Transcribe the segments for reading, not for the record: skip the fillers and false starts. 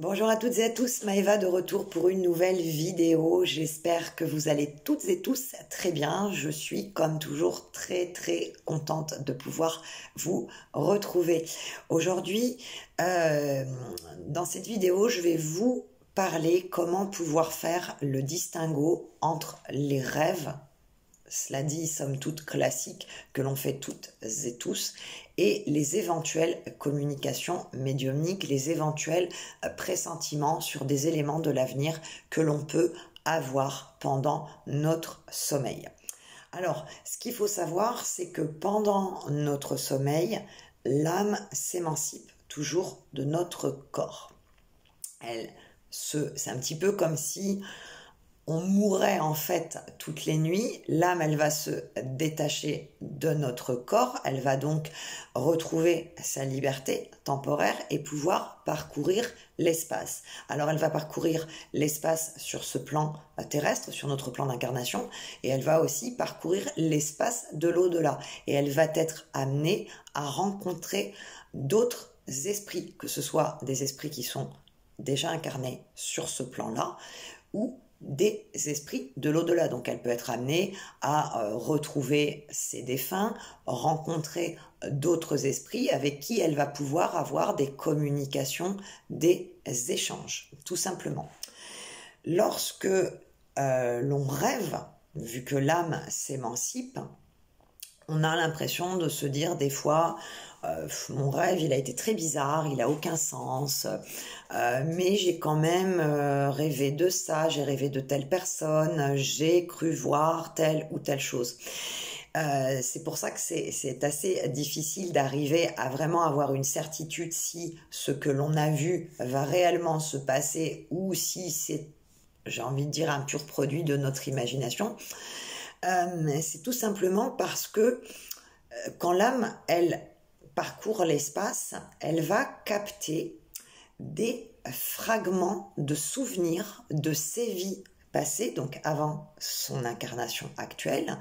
Bonjour à toutes et à tous, Maëva de retour pour une nouvelle vidéo. J'espère que vous allez toutes et tous très bien. Je suis comme toujours très contente de pouvoir vous retrouver. Aujourd'hui, dans cette vidéo, je vais vous parler comment pouvoir faire le distinguo entre les rêves, cela dit, somme toute classique, que l'on fait toutes et tous, et les éventuelles communications médiumniques, les éventuels pressentiments sur des éléments de l'avenir que l'on peut avoir pendant notre sommeil. Alors, ce qu'il faut savoir, c'est que pendant notre sommeil, l'âme s'émancipe toujours de notre corps. C'est un petit peu comme si on mourrait en fait toutes les nuits. L'âme, elle va se détacher de notre corps, elle va donc retrouver sa liberté temporaire et pouvoir parcourir l'espace. Alors elle va parcourir l'espace sur ce plan terrestre, sur notre plan d'incarnation, et elle va aussi parcourir l'espace de l'au-delà. Et elle va être amenée à rencontrer d'autres esprits, que ce soit des esprits qui sont déjà incarnés sur ce plan-là, ou des esprits de l'au-delà. Donc elle peut être amenée à retrouver ses défunts, rencontrer d'autres esprits avec qui elle va pouvoir avoir des communications, des échanges, tout simplement. Lorsque l'on rêve, vu que l'âme s'émancipe, on a l'impression de se dire des fois mon rêve il a été très bizarre, il a aucun sens, mais j'ai quand même rêvé de ça, j'ai rêvé de telle personne, j'ai cru voir telle ou telle chose. C'est pour ça que c'est assez difficile d'arriver à vraiment avoir une certitude si ce que l'on a vu va réellement se passer ou si c'est, j'ai envie de dire, un pur produit de notre imagination. C'est tout simplement parce que quand l'âme, elle parcourt l'espace, elle va capter des fragments de souvenirs de ses vies passées, donc avant son incarnation actuelle,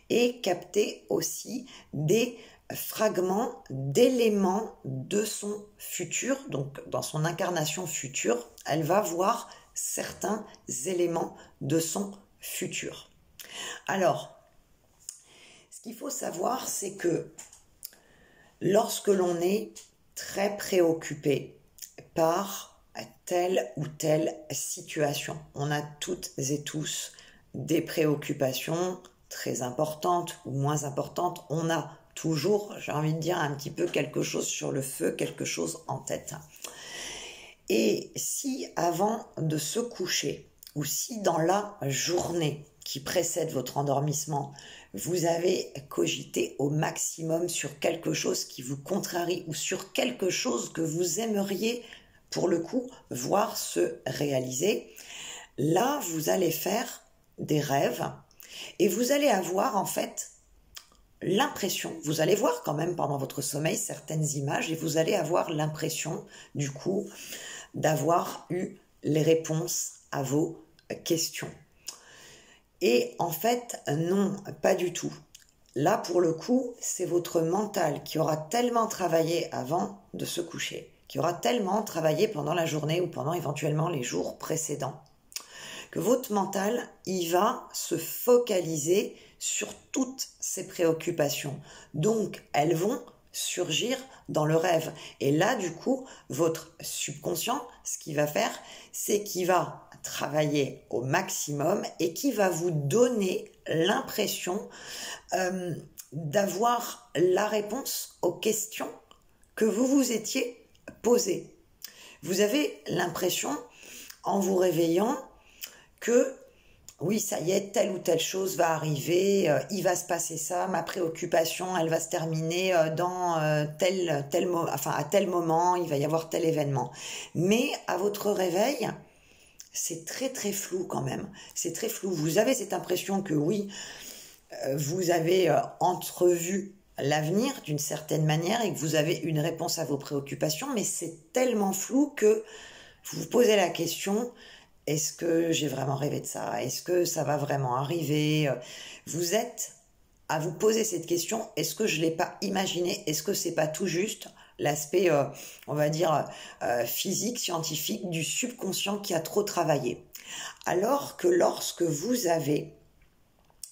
et capter aussi des fragments d'éléments de son futur. Donc dans son incarnation future, elle va voir certains éléments de son futur. Alors, ce qu'il faut savoir, c'est que lorsque l'on est très préoccupé par telle ou telle situation, on a toutes et tous des préoccupations très importantes ou moins importantes. On a toujours, j'ai envie de dire, un petit peu quelque chose sur le feu, quelque chose en tête. Et si avant de se coucher, ou si dans la journée qui précède votre endormissement, vous avez cogité au maximum sur quelque chose qui vous contrarie ou sur quelque chose que vous aimeriez, pour le coup, voir se réaliser, là, vous allez faire des rêves et vous allez avoir en fait l'impression, vous allez voir quand même pendant votre sommeil certaines images et vous allez avoir l'impression, du coup, d'avoir eu les réponses à vos questions. Et en fait, non, pas du tout. Là, pour le coup, c'est votre mental qui aura tellement travaillé avant de se coucher, qui aura tellement travaillé pendant la journée ou pendant éventuellement les jours précédents, que votre mental, il va se focaliser sur toutes ces préoccupations. Donc, elles vont surgir dans le rêve. Et là, du coup, votre subconscient, ce qu'il va faire, c'est qu'il va travailler au maximum et qui va vous donner l'impression d'avoir la réponse aux questions que vous vous étiez posées. Vous avez l'impression, en vous réveillant, que oui, ça y est, telle ou telle chose va arriver, il va se passer ça, ma préoccupation, elle va se terminer dans à tel moment, il va y avoir tel événement. Mais à votre réveil, c'est très flou quand même, c'est très flou. Vous avez cette impression que oui, vous avez entrevu l'avenir d'une certaine manière et que vous avez une réponse à vos préoccupations, mais c'est tellement flou que vous vous posez la question: est-ce que j'ai vraiment rêvé de ça? Est-ce que ça va vraiment arriver? Vous êtes à vous poser cette question: est-ce que je ne l'ai pas imaginé? Est-ce que c'est pas tout juste l'aspect, on va dire, physique, scientifique du subconscient qui a trop travaillé. Alors que lorsque vous avez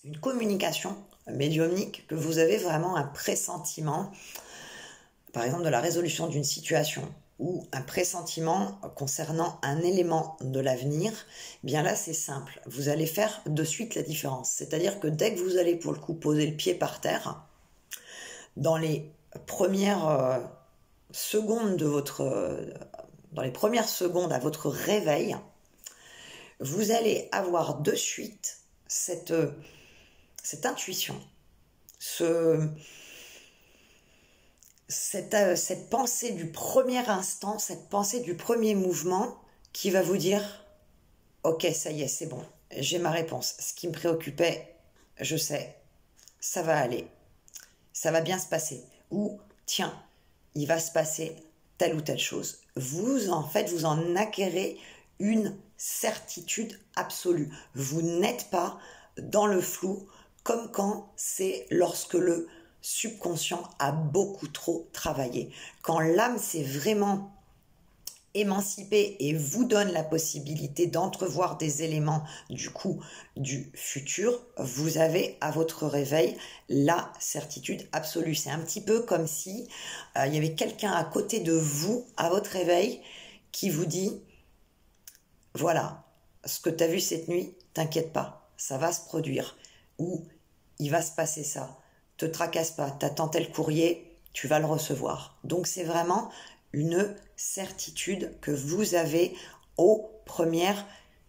une communication médiumnique, que vous avez vraiment un pressentiment, par exemple de la résolution d'une situation, ou un pressentiment concernant un élément de l'avenir, bien là c'est simple, vous allez faire de suite la différence. C'est-à-dire que dès que vous allez pour le coup poser le pied par terre, dans les premières secondes de dans les premières secondes à votre réveil, vous allez avoir de suite cette intuition, cette pensée du premier instant, cette pensée du premier mouvement qui va vous dire « Ok, ça y est, c'est bon, j'ai ma réponse. Ce qui me préoccupait, je sais, ça va aller, ça va bien se passer. » Ou « Tiens, il va se passer telle ou telle chose. » Vous, en fait, vous en acquérez une certitude absolue. Vous n'êtes pas dans le flou comme quand c'est lorsque le subconscient a beaucoup trop travaillé. Quand l'âme s'est vraiment émancipée et vous donne la possibilité d'entrevoir des éléments du coup du futur, vous avez à votre réveil la certitude absolue. C'est un petit peu comme si il y avait quelqu'un à côté de vous à votre réveil qui vous dit voilà, ce que tu as vu cette nuit, t'inquiète pas, ça va se produire. Ou il va se passer ça. Te tracasse pas, t'attends tel courrier, tu vas le recevoir. Donc c'est vraiment une certitude que vous avez aux premières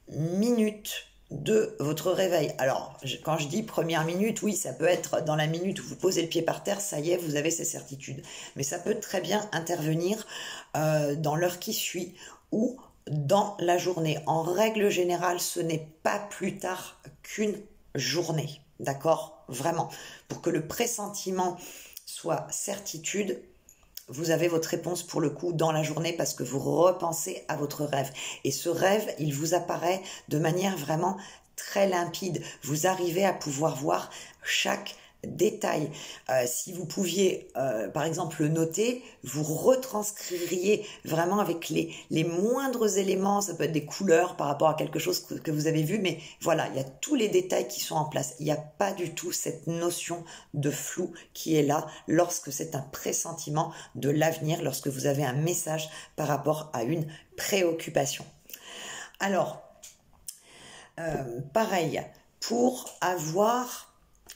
minutes de votre réveil. Alors, quand je dis première minute, oui, ça peut être dans la minute où vous posez le pied par terre, ça y est, vous avez ces certitudes. Mais ça peut très bien intervenir dans l'heure qui suit ou dans la journée. En règle générale, ce n'est pas plus tard qu'une journée. D'accord? Vraiment. Pour que le pressentiment soit certitude, vous avez votre réponse pour le coup dans la journée parce que vous repensez à votre rêve. Et ce rêve, il vous apparaît de manière vraiment très limpide. Vous arrivez à pouvoir voir chaque détail. Si vous pouviez, par exemple, le noter, vous retranscririez vraiment avec les moindres éléments. Ça peut être des couleurs par rapport à quelque chose que vous avez vu, mais voilà, il y a tous les détails qui sont en place. Il n'y a pas du tout cette notion de flou qui est là lorsque c'est un pressentiment de l'avenir, lorsque vous avez un message par rapport à une préoccupation. Alors, pareil, pour avoir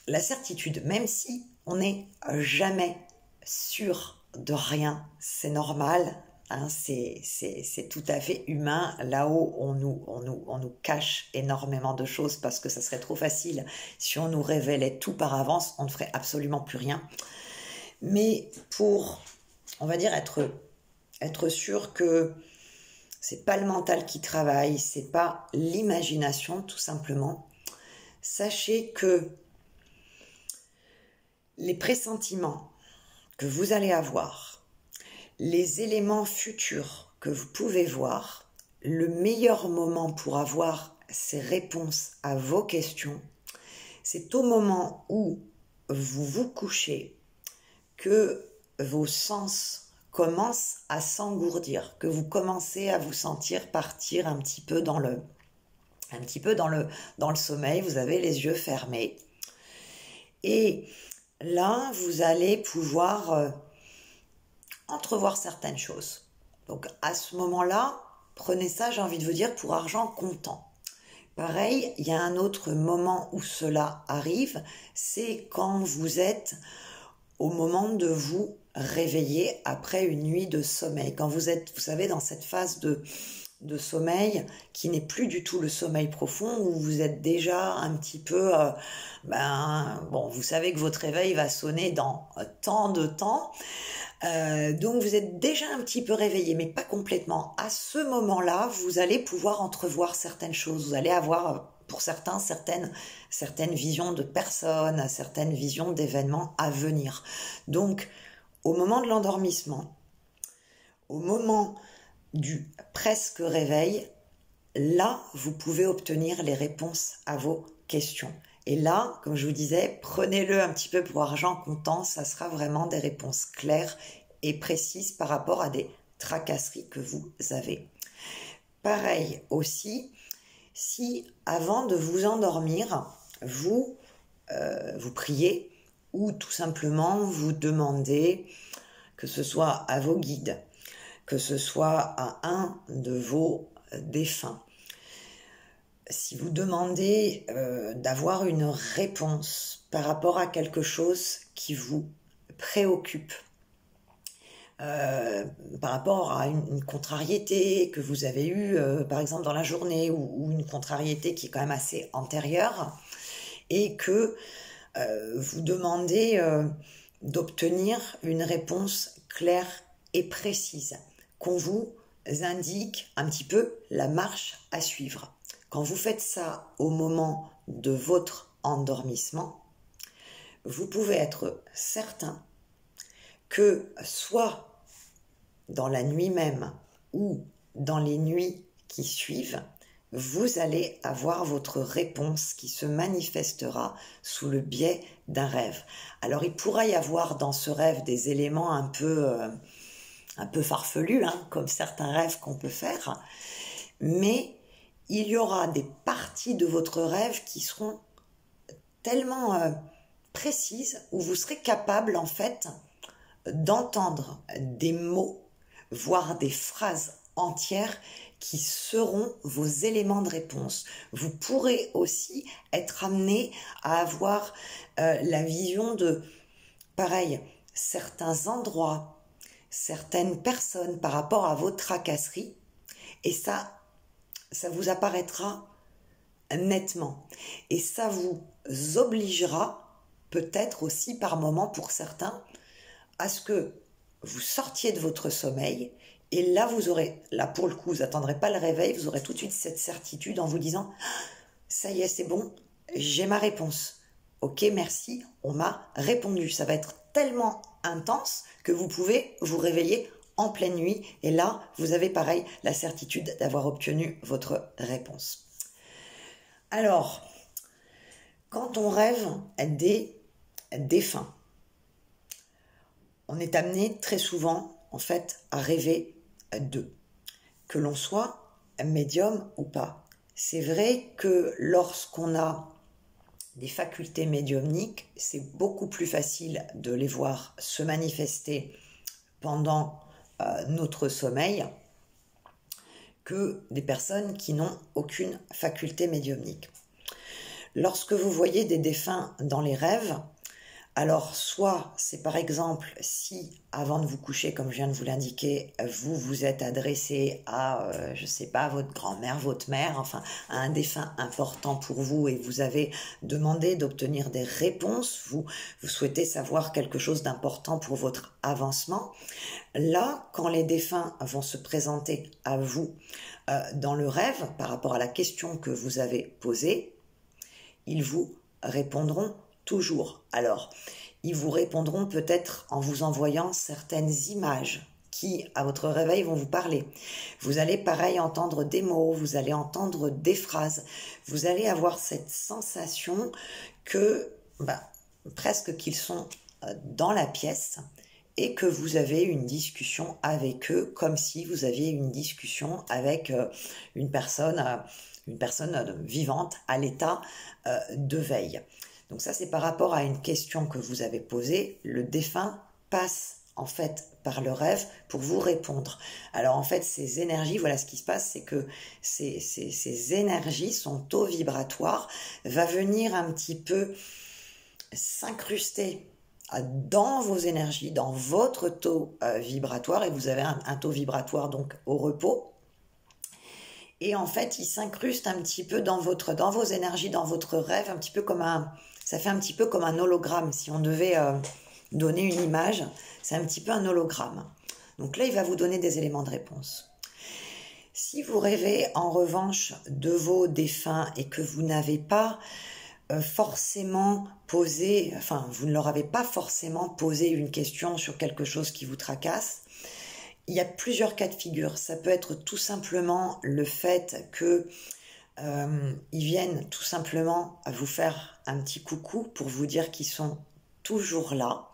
la certitude, même si on n'est jamais sûr de rien, c'est normal, hein, c'est tout à fait humain. Là-haut, on nous cache énormément de choses parce que ça serait trop facile. Si on nous révélait tout par avance, on ne ferait absolument plus rien. Mais pour, on va dire, être sûr que c'est pas le mental qui travaille, c'est pas l'imagination, tout simplement, sachez que les pressentiments que vous allez avoir, les éléments futurs que vous pouvez voir, le meilleur moment pour avoir ces réponses à vos questions, c'est au moment où vous vous couchez que vos sens commencent à s'engourdir, que vous commencez à vous sentir partir un petit peu dans le sommeil, vous avez les yeux fermés. Et là, vous allez pouvoir entrevoir certaines choses. Donc, à ce moment-là, prenez ça, j'ai envie de vous dire, pour argent comptant. Pareil, il y a un autre moment où cela arrive, c'est quand vous êtes au moment de vous réveiller après une nuit de sommeil. Quand vous êtes, vous savez, dans cette phase de sommeil qui n'est plus du tout le sommeil profond, où vous êtes déjà un petit peu, vous savez que votre réveil va sonner dans tant de temps, donc vous êtes déjà un petit peu réveillé, mais pas complètement. À ce moment-là, vous allez pouvoir entrevoir certaines choses, vous allez avoir pour certains certaines visions de personnes, certaines visions d'événements à venir. Donc, au moment de l'endormissement, au moment du presque réveil, là, vous pouvez obtenir les réponses à vos questions. Et là, comme je vous disais, prenez-le un petit peu pour argent comptant, ça sera vraiment des réponses claires et précise par rapport à des tracasseries que vous avez. Pareil aussi, si avant de vous endormir, vous priez ou tout simplement vous demandez, que ce soit à vos guides, que ce soit à un de vos défunts, si vous demandez d'avoir une réponse par rapport à quelque chose qui vous préoccupe, par rapport à une contrariété que vous avez eue par exemple dans la journée, ou une contrariété qui est quand même assez antérieure, et que vous demandez d'obtenir une réponse claire et précise, qu'on vous indique un petit peu la marche à suivre. Quand vous faites ça au moment de votre endormissement, vous pouvez être certain que soit dans la nuit même ou dans les nuits qui suivent, vous allez avoir votre réponse qui se manifestera sous le biais d'un rêve. Alors il pourra y avoir dans ce rêve des éléments un peu farfelus, hein, comme certains rêves qu'on peut faire, mais il y aura des parties de votre rêve qui seront tellement précises, où vous serez capable en fait d'entendre des mots, voire des phrases entières qui seront vos éléments de réponse. Vous pourrez aussi être amené à avoir la vision de, pareil, certains endroits, certaines personnes par rapport à vos tracasseries, et ça vous apparaîtra nettement. Et ça vous obligera, peut-être aussi par moment pour certains, à ce que vous sortiez de votre sommeil. Et là, vous aurez, là pour le coup, vous n'attendrez pas le réveil, vous aurez tout de suite cette certitude en vous disant « ça y est, c'est bon, j'ai ma réponse. Ok, merci, on m'a répondu. » Ça va être tellement intense que vous pouvez vous réveiller en pleine nuit. Et là, vous avez pareil la certitude d'avoir obtenu votre réponse. Alors, quand on rêve des défunts, on est amené très souvent, en fait, à rêver d'eux, que l'on soit médium ou pas. C'est vrai que lorsqu'on a des facultés médiumniques, c'est beaucoup plus facile de les voir se manifester pendant notre sommeil que des personnes qui n'ont aucune faculté médiumnique. Lorsque vous voyez des défunts dans les rêves, alors soit c'est par exemple si avant de vous coucher, comme je viens de vous l'indiquer, vous vous êtes adressé à, je sais pas, votre grand-mère, votre mère, enfin à un défunt important pour vous, et vous avez demandé d'obtenir des réponses, vous souhaitez savoir quelque chose d'important pour votre avancement. Là, quand les défunts vont se présenter à vous dans le rêve par rapport à la question que vous avez posée, ils vous répondront toujours. Alors, ils vous répondront peut-être en vous envoyant certaines images qui, à votre réveil, vont vous parler. Vous allez pareil entendre des mots, vous allez entendre des phrases, vous allez avoir cette sensation que, presque qu'ils sont dans la pièce et que vous avez une discussion avec eux, comme si vous aviez une discussion avec une personne vivante à l'état de veille. Donc ça, c'est par rapport à une question que vous avez posée. Le défunt passe en fait par le rêve pour vous répondre. Alors en fait, ces énergies, voilà ce qui se passe, c'est que ces énergies, son taux vibratoire va venir un petit peu s'incruster dans vos énergies, dans votre taux vibratoire, et vous avez un taux vibratoire donc au repos. Et en fait, il s'incruste un petit peu dans vos énergies, dans votre rêve, un petit peu comme ça fait un petit peu comme un hologramme. Si on devait donner une image, c'est un petit peu un hologramme. Donc là, il va vous donner des éléments de réponse. Si vous rêvez en revanche de vos défunts et que vous n'avez pas forcément posé, enfin, vous ne leur avez pas forcément posé une question sur quelque chose qui vous tracasse, il y a plusieurs cas de figure. Ça peut être tout simplement le fait que ils viennent tout simplement à vous faire un petit coucou pour vous dire qu'ils sont toujours là.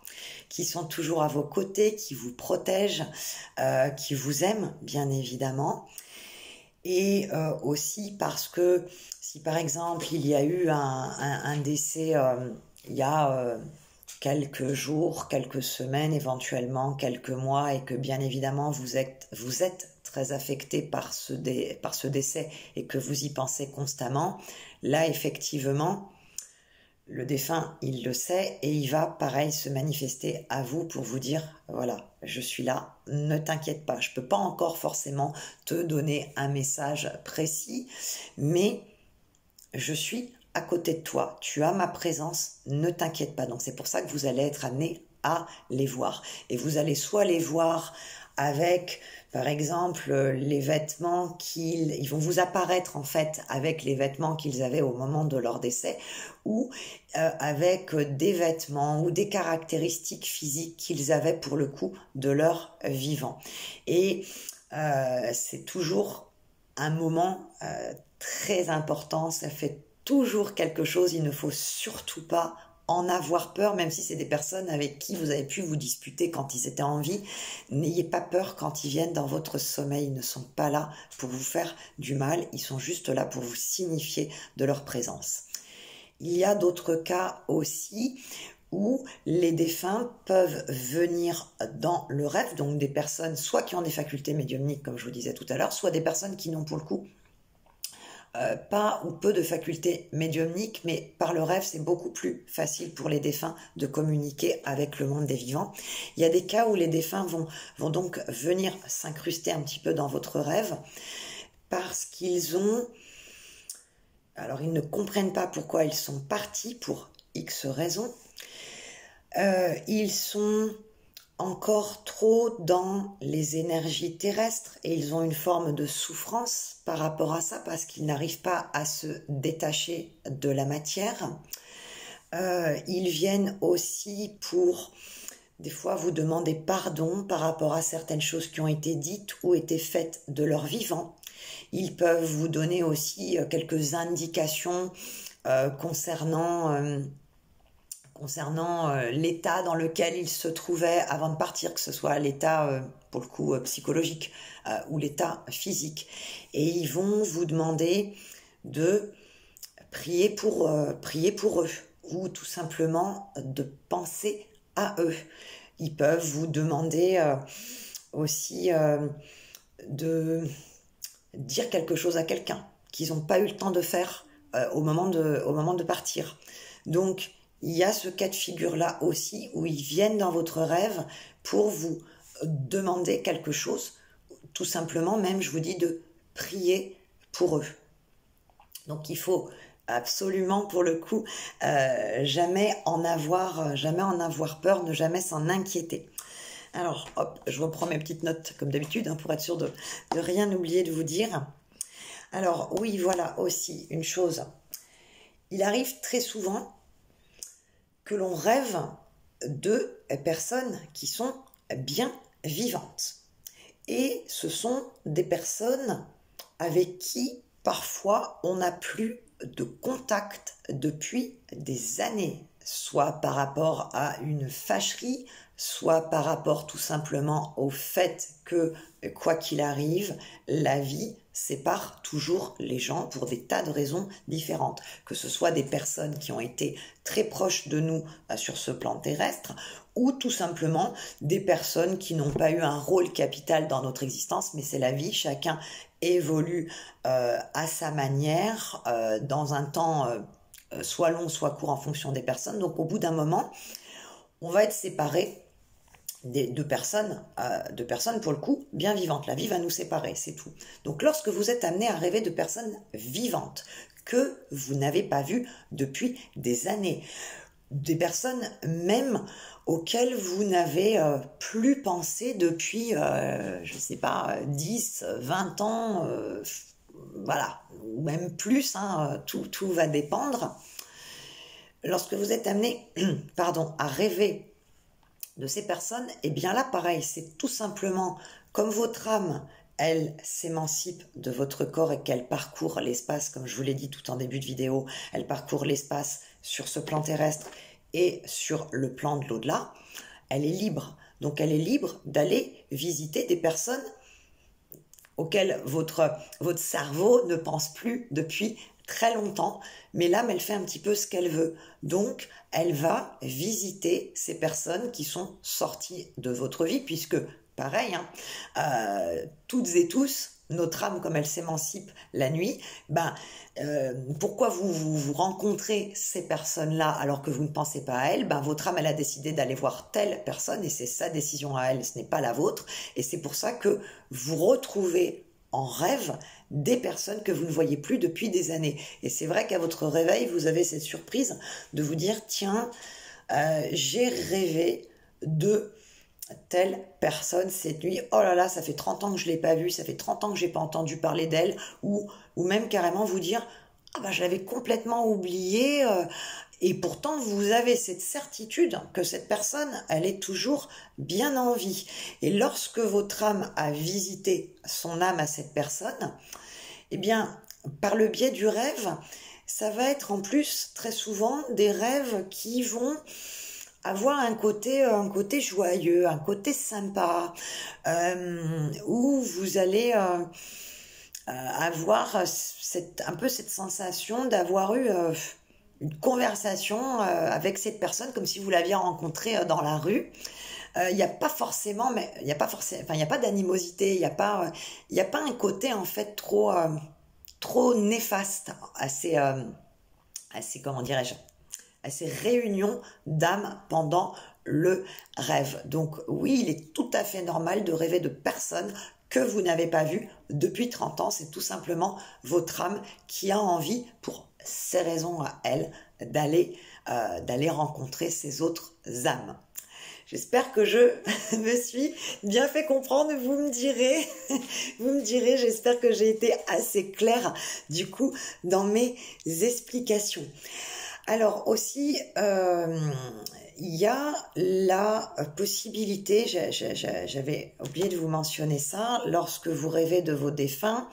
qui sont toujours à vos côtés, qui vous protègent, qui vous aiment, bien évidemment. Et aussi parce que si par exemple il y a eu un décès il y a quelques jours, quelques semaines, éventuellement quelques mois, et que bien évidemment vous êtes très affecté par ce décès et que vous y pensez constamment, là effectivement, le défunt, il le sait et il va pareil se manifester à vous pour vous dire, voilà, je suis là, ne t'inquiète pas, je ne peux pas encore forcément te donner un message précis, mais je suis à côté de toi, tu as ma présence, ne t'inquiète pas. Donc c'est pour ça que vous allez être amené à les voir. Et vous allez soit les voir avec, par exemple, les vêtements ils vont vous apparaître en fait avec les vêtements qu'ils avaient au moment de leur décès, ou avec des vêtements ou des caractéristiques physiques qu'ils avaient pour le coup de leur vivant. Et c'est toujours un moment très important, ça fait toujours quelque chose, il ne faut surtout pas en avoir peur, même si c'est des personnes avec qui vous avez pu vous disputer quand ils étaient en vie. N'ayez pas peur quand ils viennent dans votre sommeil, ils ne sont pas là pour vous faire du mal, ils sont juste là pour vous signifier de leur présence. Il y a d'autres cas aussi où les défunts peuvent venir dans le rêve, donc des personnes soit qui ont des facultés médiumniques, comme je vous disais tout à l'heure, soit des personnes qui n'ont pour le coup pas ou peu de facultés médiumniques, mais par le rêve, c'est beaucoup plus facile pour les défunts de communiquer avec le monde des vivants. Il y a des cas où les défunts vont donc venir s'incruster un petit peu dans votre rêve parce qu'ils ne comprennent pas pourquoi ils sont partis pour X raisons. Ils sont encore trop dans les énergies terrestres et ils ont une forme de souffrance par rapport à ça parce qu'ils n'arrivent pas à se détacher de la matière. Ils viennent aussi pour des fois vous demander pardon par rapport à certaines choses qui ont été dites ou été faites de leur vivant. Ils peuvent vous donner aussi quelques indications concernant l'état dans lequel ils se trouvaient avant de partir, que ce soit l'état, pour le coup, psychologique ou l'état physique. Et ils vont vous demander de prier pour eux ou tout simplement de penser à eux. Ils peuvent vous demander aussi de dire quelque chose à quelqu'un qu'ils n'ont pas eu le temps de faire au moment de partir. Donc, il y a ce cas de figure-là aussi où ils viennent dans votre rêve pour vous demander quelque chose, tout simplement même, je vous dis, de prier pour eux. Donc il faut absolument, pour le coup, jamais en avoir peur, ne jamais s'en inquiéter. Alors, hop, je reprends mes petites notes comme d'habitude pour être sûre de rien oublier de vous dire. Alors oui, voilà aussi une chose. Il arrive très souvent que l'on rêve de personnes qui sont bien vivantes. Et ce sont des personnes avec qui, parfois, on n'a plus de contact depuis des années, soit par rapport à une fâcherie, soit par rapport tout simplement au fait que, quoi qu'il arrive, la vie sépare toujours les gens pour des tas de raisons différentes, que ce soit des personnes qui ont été très proches de nous sur ce plan terrestre, ou tout simplement des personnes qui n'ont pas eu un rôle capital dans notre existence, mais c'est la vie, chacun évolue à sa manière, dans un temps soit long, soit court en fonction des personnes. Donc au bout d'un moment, on va être séparés de personnes pour le coup bien vivantes. La vie va nous séparer, c'est tout. Donc lorsque vous êtes amené à rêver de personnes vivantes que vous n'avez pas vues depuis des années, des personnes même auxquelles vous n'avez plus pensé depuis, 10, 20 ans, voilà, ou même plus, tout va dépendre. Lorsque vous êtes amené à rêver de ces personnes, et bien là pareil, c'est tout simplement comme votre âme, elle s'émancipe de votre corps et qu'elle parcourt l'espace, comme je vous l'ai dit tout en début de vidéo, elle parcourt l'espace sur ce plan terrestre et sur le plan de l'au-delà. elle est libre. Donc elle est libre d'aller visiter des personnes auxquelles votre cerveau ne pense plus depuis très longtemps, mais l'âme, elle fait un petit peu ce qu'elle veut. Donc, elle va visiter ces personnes qui sont sorties de votre vie, puisque, pareil, toutes et tous, notre âme, comme elle s'émancipe la nuit, pourquoi vous rencontrez ces personnes-là alors que vous ne pensez pas à elles? Votre âme, elle a décidé d'aller voir telle personne et c'est sa décision à elle, ce n'est pas la vôtre. Et c'est pour ça que vous retrouvez en rêve des personnes que vous ne voyez plus depuis des années. Et c'est vrai qu'à votre réveil, vous avez cette surprise de vous dire, tiens, j'ai rêvé de telle personne cette nuit, oh là là, ça fait 30 ans que je ne l'ai pas vue, ça fait 30 ans que je n'ai pas entendu parler d'elle, ou même carrément vous dire, je l'avais complètement oublié, et pourtant vous avez cette certitude que cette personne, elle est toujours bien en vie. Et lorsque votre âme a visité son âme à cette personne, eh bien, par le biais du rêve, ça va être en plus très souvent des rêves qui vont avoir un côté joyeux, un côté sympa, où vous allez avoir un peu cette sensation d'avoir eu une conversation avec cette personne comme si vous l'aviez rencontrée dans la rue. Il n'y a pas forcément, il n'y a pas d'animosité, il n'y a pas un côté en fait trop néfaste à comment dirais-je, à ces réunions d'âme pendant le rêve. Donc oui, il est tout à fait normal de rêver de personnes que vous n'avez pas vues depuis 30 ans. C'est tout simplement votre âme qui a envie, pour ses raisons à elle, d'aller rencontrer ces autres âmes. J'espère que je me suis bien fait comprendre, vous me direz, j'espère que j'ai été assez claire du coup dans mes explications. Alors aussi, il y a la possibilité, j'avais oublié de vous mentionner ça, lorsque vous rêvez de vos défunts,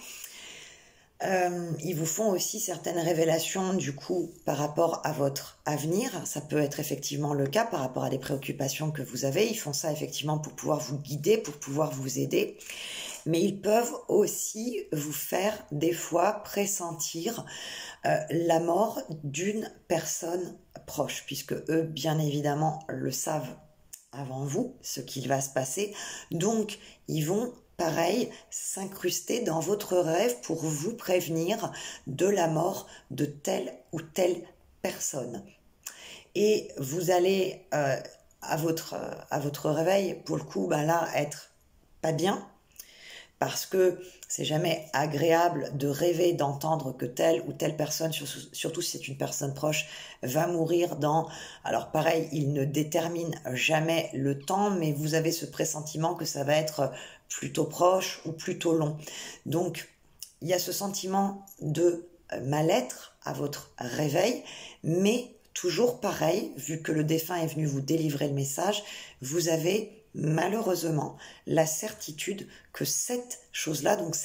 ils vous font aussi certaines révélations du coup par rapport à votre avenir. Ça peut être effectivement le cas par rapport à des préoccupations que vous avez. Ils font ça effectivement pour pouvoir vous guider, pour pouvoir vous aider. Mais ils peuvent aussi vous faire des fois pressentir la mort d'une personne proche, puisque eux, bien évidemment, le savent avant vous, ce qu'il va se passer. Donc, ils vont, pareil, s'incruster dans votre rêve pour vous prévenir de la mort de telle ou telle personne. Et vous allez, à votre réveil, pour le coup, là, être pas bien, parce que c'est jamais agréable de rêver d'entendre que telle ou telle personne, surtout si c'est une personne proche, va mourir dans... Alors pareil, il ne détermine jamais le temps, mais vous avez ce pressentiment que ça va être plutôt proche ou plutôt long. Donc, il y a ce sentiment de mal-être à votre réveil, mais toujours pareil, vu que le défunt est venu vous délivrer le message, vous avez malheureusement la certitude que cette chose-là, donc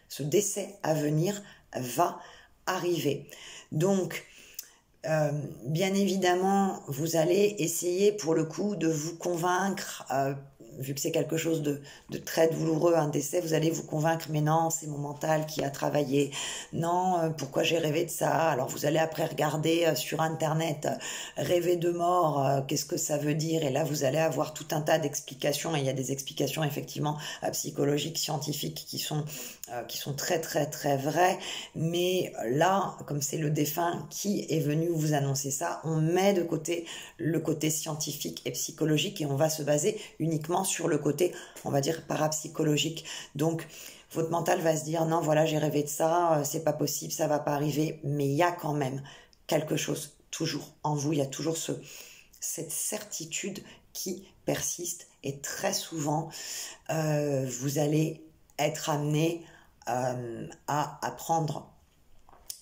ce décès à venir, va arriver. Donc, bien évidemment, vous allez essayer pour le coup de vous convaincre, vu que c'est quelque chose de très douloureux, un décès, vous allez vous convaincre, mais non, c'est mon mental qui a travaillé, non, pourquoi j'ai rêvé de ça? Alors vous allez après regarder sur internet, rêver de mort, qu'est-ce que ça veut dire? Et là vous allez avoir tout un tas d'explications, et il y a des explications effectivement psychologiques, scientifiques qui sont très très très vraies, mais là, comme c'est le défunt qui est venu vous annoncer ça, on met de côté le côté scientifique et psychologique et on va se baser uniquement sur le côté, on va dire, parapsychologique. Donc, votre mental va se dire, non, voilà, j'ai rêvé de ça, c'est pas possible, ça va pas arriver, mais il y a quand même quelque chose toujours en vous, il y a toujours cette certitude qui persiste et très souvent, vous allez être amené à apprendre,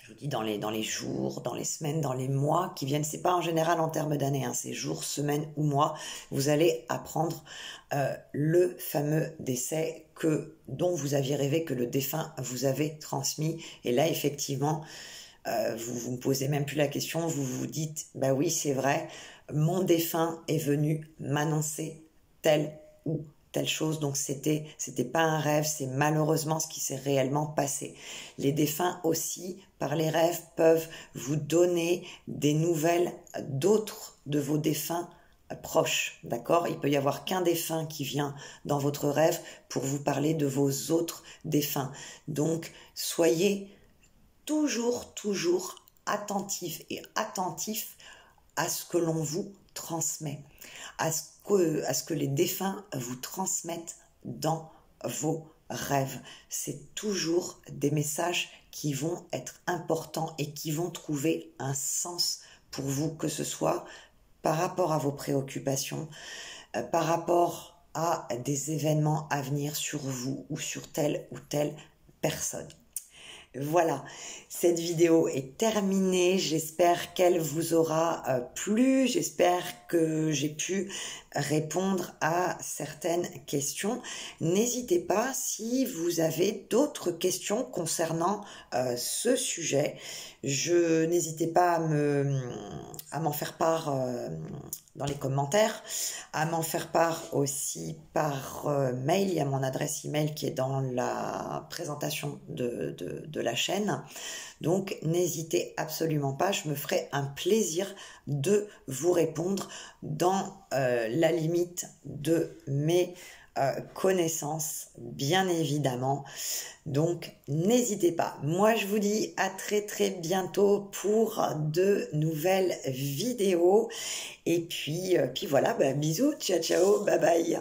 je vous dis, dans les jours, dans les semaines, dans les mois qui viennent, c'est pas en général en termes d'années, c'est jours, semaines ou mois, vous allez apprendre le fameux décès dont vous aviez rêvé, que le défunt vous avait transmis. Et là, effectivement, vous ne posez même plus la question, vous vous dites, bah oui, c'est vrai, mon défunt est venu m'annoncer telle ou telle chose, donc c'était pas un rêve, c'est malheureusement ce qui s'est réellement passé. Les défunts aussi, par les rêves, peuvent vous donner des nouvelles d'autres de vos défunts proches, d'accord? Il peut y avoir qu'un défunt qui vient dans votre rêve pour vous parler de vos autres défunts. Donc, soyez toujours attentif à ce que l'on vous transmet, à ce que les défunts vous transmettent dans vos rêves. C'est toujours des messages qui vont être importants et qui vont trouver un sens pour vous, que ce soit par rapport à vos préoccupations, par rapport à des événements à venir sur vous ou sur telle ou telle personne. Voilà, cette vidéo est terminée, j'espère qu'elle vous aura plu, j'espère que j'ai pu répondre à certaines questions. N'hésitez pas si vous avez d'autres questions concernant ce sujet. N'hésitez pas à m'en faire part dans les commentaires, à m'en faire part aussi par mail. Il y a mon adresse email qui est dans la présentation de la chaîne. Donc n'hésitez absolument pas, je me ferai un plaisir de vous répondre dans la limite de mes connaissances, bien évidemment. Donc n'hésitez pas. Moi je vous dis à très bientôt pour de nouvelles vidéos. Et puis voilà, bisous, ciao, bye bye.